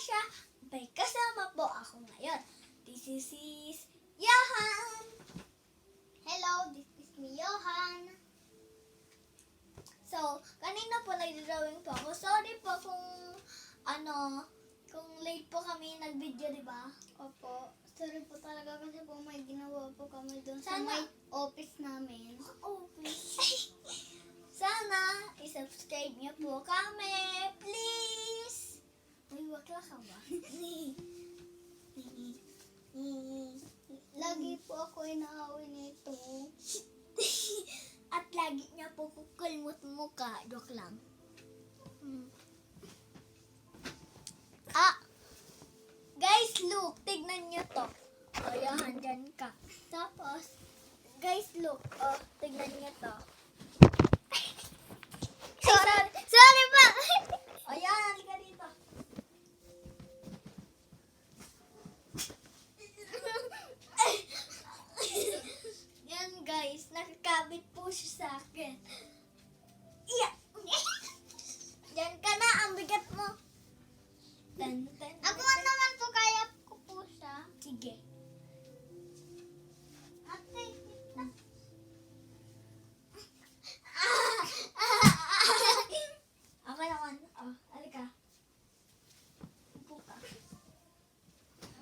siya. May kasama po ako ngayon. This is Johan. Hello, this is me, Johan. So, kanina po nag-drawing po ako. Sorry po kung late po kami nag-video, di ba? Opo. Sorry po talaga kasi po may ginawa po kami doon sa Sana- may office namin. Sana i-subscribe niyo po kami, please. Uy, wakla ka ba? Lagi po ako inaaway nito. At lagi niya po kukulmot mukha. Joke lang. Guys, look. Tignan niyo to. O, yan, dyan ka. Tapos, guys, look. O, tignan niyo to. Sorry pa! O, yan, halika dito. Yan, guys. Nakakabit po siya sa akin. Iya! Yan ka na, ang bigat mo. Ako naman po kaya ko po siya. Sige. Ate, Ako naman. Oh, halika. Upo ka.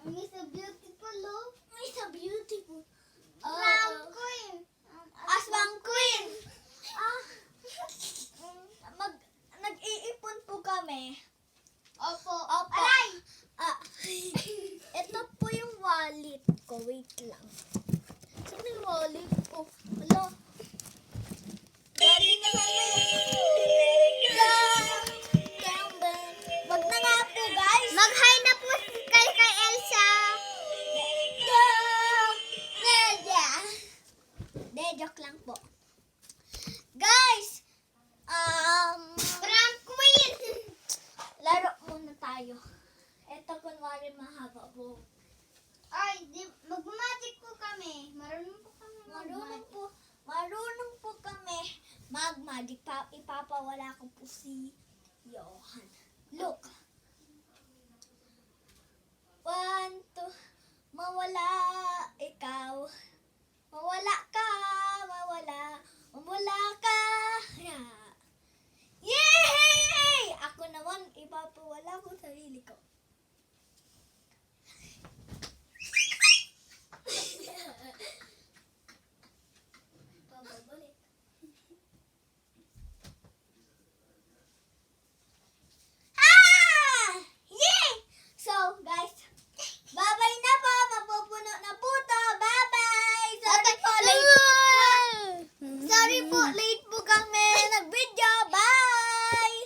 Miss so beautiful, oh. Ay, so beautiful. Crown queen. Aswang queen. Nag-iipon po kami. Opo. Opo. Aray! Ito po yung wallet ko. Wait lang. Saan yung wallet ko? Wala. Galing na Wag na nga po, guys. Mag-hi na po kay Elsa. Joke lang po. Guys, Crown queen. laro muna tayo. Ito kunwari mahaba po. Ay, mag-magic po kami. Marunong po kami Marunong po kami mag-magic. Ipapawala ko po si Johan. Look. 1, 2, mawala ikaw. Mawala ka, mawala ka. Yay! Ako naman, ipapawala ko sarili ko. Pababalik. Yay! So, guys, bye-bye na po. Mapupuno na po to. Bye-bye! Sorry po, late po kami.